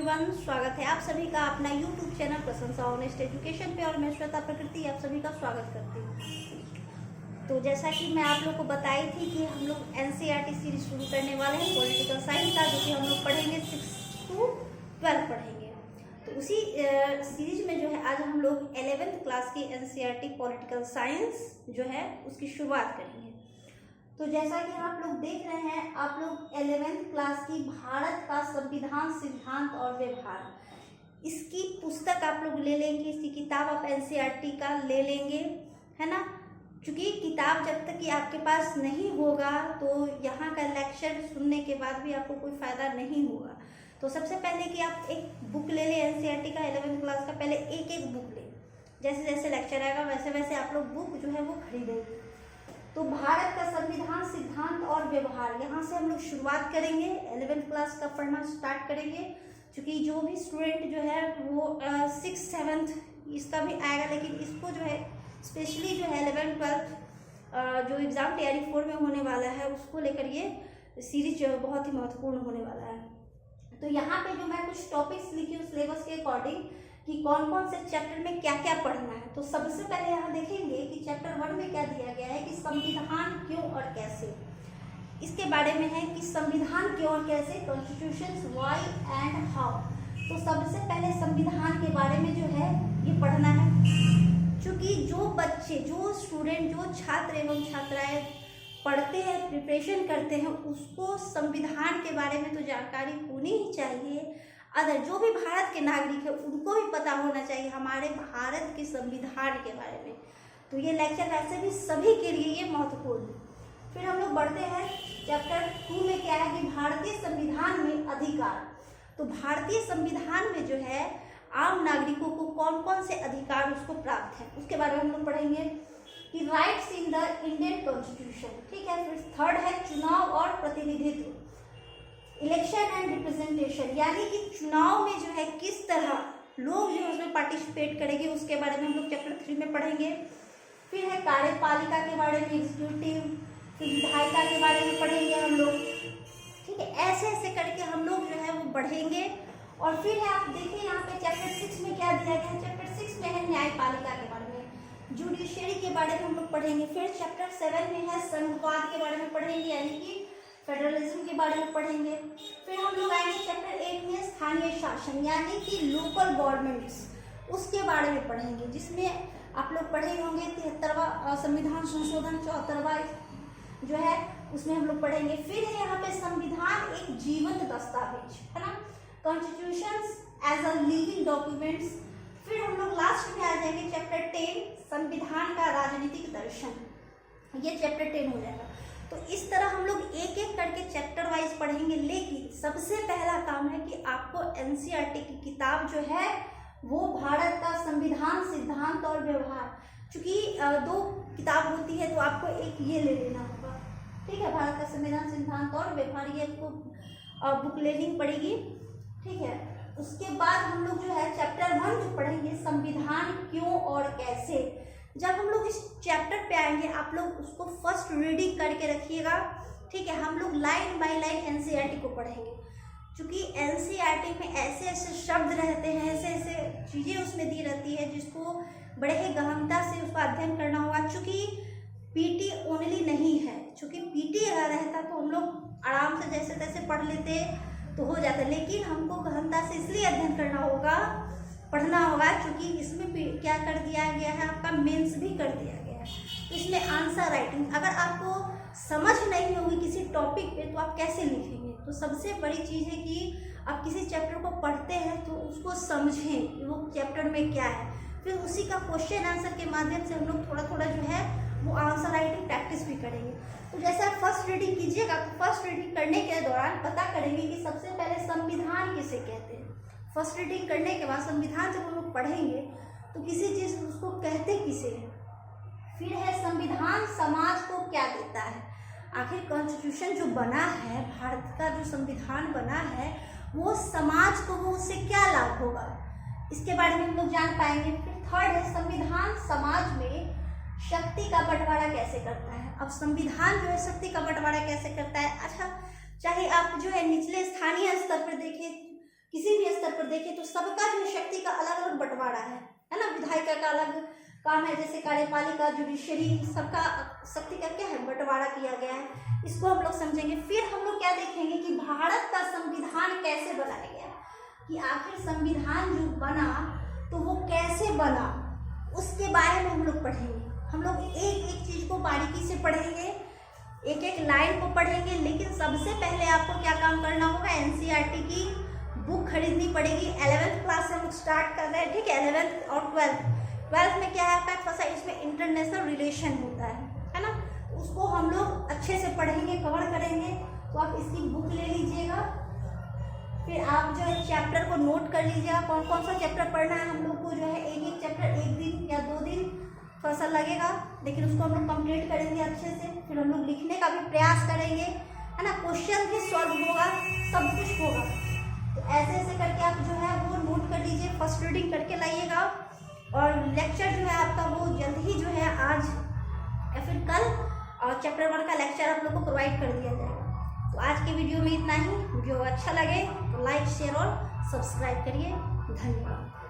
Everyone, स्वागत है आप सभी का अपना यूट्यूब चैनल प्रशंसा ऑनेस्ट एजुकेशन पे। और मैं श्वेता प्रकृति आप सभी का स्वागत करती हूँ। तो जैसा कि मैं आप लोग को बताई थी कि हम लोग एनसीईआरटी सीरीज शुरू करने वाले हैं पॉलिटिकल साइंस का, जो कि हम लोग पढ़ेंगे 6 to 12 पढ़ेंगे। तो उसी सीरीज में जो है आज हम लोग 11th क्लास की एनसीईआरटी पॉलिटिकल साइंस जो है उसकी शुरुआत करेंगे। तो जैसा कि आप लोग देख रहे हैं, आप लोग 11th क्लास की भारत का संविधान, सिद्धांत और व्यवहार, इसकी पुस्तक आप लोग ले लेंगे, इसकी किताब आप एनसीईआरटी का ले लेंगे, है ना। क्योंकि किताब जब तक कि आपके पास नहीं होगा तो यहाँ का लेक्चर सुनने के बाद भी आपको कोई फ़ायदा नहीं होगा। तो सबसे पहले कि आप एक बुक ले लें एनसीईआरटी का 11th क्लास का, पहले एक बुक लें। जैसे जैसे लेक्चर आएगा वैसे वैसे आप लोग बुक जो है वो खरीदेंगे। तो भारत का संविधान, सिद्धांत और व्यवहार, यहाँ से हम लोग शुरुआत करेंगे, 11th क्लास का पढ़ना स्टार्ट करेंगे। क्योंकि जो भी स्टूडेंट जो है वो 6th 7th इसका भी आएगा, लेकिन इसको जो है स्पेशली जो है 11th 12th जो एग्ज़ाम तैयारी 4 में होने वाला है उसको लेकर ये सीरीज जो है बहुत ही महत्वपूर्ण होने वाला है। तो यहाँ पे जो मैं कुछ टॉपिक्स लिखी हूँ सिलेबस के अकॉर्डिंग कि कौन कौन से चैप्टर में क्या क्या पढ़ना है। तो सबसे पहले यहाँ देखेंगे कि चैप्टर 1 में क्या दिया गया है कि संविधान क्यों और कैसे, इसके बारे में है कि संविधान क्यों और कैसे, कॉन्स्टिट्यूशंस व्हाई एंड हाउ। तो सबसे पहले संविधान के बारे में जो है ये पढ़ना है। क्योंकि जो बच्चे, जो स्टूडेंट, जो छात्र एवं छात्राएं पढ़ते हैं, प्रिपरेशन करते हैं, उसको संविधान के बारे में तो जानकारी होनी ही चाहिए। अदर जो भी भारत के नागरिक है उनको भी पता होना चाहिए हमारे भारत के संविधान के बारे में। तो ये लेक्चर वैसे भी सभी के लिए ये महत्वपूर्ण है। फिर हम लोग बढ़ते हैं चैप्टर 2 में क्या है कि भारतीय संविधान में अधिकार। तो भारतीय संविधान में जो है आम नागरिकों को कौन कौन से अधिकार उसको प्राप्त है उसके बारे में हम लोग पढ़ेंगे कि rights in the Indian constitution, ठीक है। फिर थर्ड है चुनाव और प्रतिनिधित्व, इलेक्शन एंड रिप्रेजेंटेशन, यानी कि चुनाव में जो है किस तरह लोग जो उसमें पार्टिसिपेट करेंगे उसके बारे में हम लोग चैप्टर 3 में पढ़ेंगे। फिर है कार्यपालिका के बारे में, एग्जीक्यूटिव, फिर विधायिका के बारे में पढ़ेंगे हम लोग, ठीक है। ऐसे ऐसे करके हम लोग जो है वो बढ़ेंगे। और फिर है आप देखिए यहाँ पे चैप्टर 6 में क्या दिया गया है। चैप्टर 6 में है न्यायपालिका के बारे में, जुडिशरी के बारे में हम लोग पढ़ेंगे। फिर चैप्टर 7 में है संघवाद के बारे में पढ़ेंगे, यानी कि फेडरलिज्म के बारे में पढ़ेंगे। फिर हम लोग आएंगे चैप्टर 8 में स्थानीय शासन, यानी कि लोकल गवर्नमेंट्स, उसके बारे में पढ़ेंगे, जिसमें आप लोग पढ़े होंगे 73वां संविधान संशोधन, 74वां जो है उसमें हम लोग पढ़ेंगे। फिर है यहाँ पे संविधान एक जीवंत दस्तावेज, है ना, constitutions as a living documents. फिर हम लोग लास्ट में आ जाएंगे चैप्टर 10 संविधान का राजनीतिक दर्शन, ये चैप्टर 10 हो जाएगा। तो इस तरह हम लोग एक एक करके चैप्टर वाइज पढ़ेंगे। लेकिन सबसे पहला काम है कि आपको एनसीईआरटी की किताब जो है वो भारत का संविधान, सिद्धांत और व्यवहार, क्योंकि 2 किताब होती है तो आपको एक ये ले लेना होगा, ठीक है। भारत का संविधान, सिद्धांत और व्यवहार, ये आपको बुक लेनी पड़ेगी, ठीक है। उसके बाद हम लोग जो है चैप्टर 1 जो पढ़ेंगे संविधान क्यों और कैसे। जब हम लोग इस चैप्टर पे आएंगे आप लोग उसको फर्स्ट रीडिंग करके रखिएगा, ठीक है। हम लोग लाइन बाय लाइन एनसीईआरटी को पढ़ेंगे, क्योंकि एनसीईआरटी में ऐसे ऐसे शब्द रहते हैं, ऐसे ऐसे चीज़ें उसमें दी रहती है जिसको बड़े ही गहनता से उसका अध्ययन करना होगा। चूँकि पीटी ओनली नहीं है, चूँकि पीटी रहता तो हम लोग आराम से जैसे तैसे पढ़ लेते तो हो जाता, लेकिन हमको गहनता से इसलिए अध्ययन करना होगा, पढ़ना होगा, क्योंकि इसमें क्या कर दिया गया है, आपका मेंस भी कर दिया गया है। तो इसमें आंसर राइटिंग, अगर आपको समझ नहीं होगी किसी टॉपिक पे तो आप कैसे लिखेंगे। तो सबसे बड़ी चीज़ है कि आप किसी चैप्टर को पढ़ते हैं तो उसको समझें वो चैप्टर में क्या है, फिर उसी का क्वेश्चन आंसर के माध्यम से हम लोग थोड़ा थोड़ा जो है वो आंसर राइटिंग प्रैक्टिस भी करेंगे। तो जैसे आप फर्स्ट रीडिंग कीजिएगा तो फर्स्ट रीडिंग करने के दौरान पता करेंगे कि सबसे पहले संविधान किसे कहते हैं। फर्स्ट रीडिंग करने के बाद संविधान जब हम लोग पढ़ेंगे तो किसी चीज़ उसको कहते किसे हैं। फिर है संविधान समाज को क्या देता है, आखिर कॉन्स्टिट्यूशन जो बना है, भारत का जो संविधान बना है वो समाज को वो उससे क्या लाभ होगा, इसके बारे में हम लोग जान पाएंगे। फिर थर्ड है संविधान समाज में शक्ति का बंटवारा कैसे करता है। अब संविधान जो है शक्ति का बंटवारा कैसे करता है, अच्छा चाहे आप जो है निचले स्थानीय स्तर पर देखें किसी भी स्तर पर देखें तो सबका जो शक्ति का अलग अलग बंटवारा है ना। विधायिका का अलग काम है, जैसे कार्यपालिका, जुडिशरी, सबका शक्ति का क्या है, बंटवारा किया गया है। इसको हम लोग समझेंगे। फिर हम लोग क्या देखेंगे कि भारत का संविधान कैसे बनाया गया, कि आखिर संविधान जो बना तो वो कैसे बना, उसके बारे में हम लोग पढ़ेंगे। हम लोग एक एक चीज को बारीकी से पढ़ेंगे, एक एक लाइन को पढ़ेंगे। लेकिन सबसे पहले आपको क्या काम करना होगा, एनसीईआरटी की बुक खरीदनी पड़ेगी। 11th क्लास से हम स्टार्ट कर रहे हैं, ठीक है। 11th और 12th में क्या आता है, थोड़ा सा इसमें इंटरनेशनल रिलेशन होता है ना। उसको हम लोग अच्छे से पढ़ेंगे, कवर करेंगे। तो आप इसकी बुक ले लीजिएगा। फिर आप जो है चैप्टर को नोट कर लीजिएगा, कौन कौन सा चैप्टर पढ़ना है। हम लोग को जो है एक एक चैप्टर 1 दिन या 2 दिन थोड़ा सा लगेगा, लेकिन उसको हम लोग कंप्लीट करेंगे अच्छे से। फिर हम लोग लिखने का भी प्रयास करेंगे, है ना। क्वेश्चन भी सॉल्व होगा, सब कुछ होगा। तो ऐसे ऐसे करके आप जो है वो नोट कर लीजिए, फर्स्ट रीडिंग करके लाइएगा। और लेक्चर जो है आपका वो जल्द ही जो है आज या फिर कल और चैप्टर 1 का लेक्चर आप लोग को प्रोवाइड कर दिया जाएगा। तो आज के वीडियो में इतना ही। वीडियो अच्छा लगे तो लाइक, शेयर और सब्सक्राइब करिए। धन्यवाद।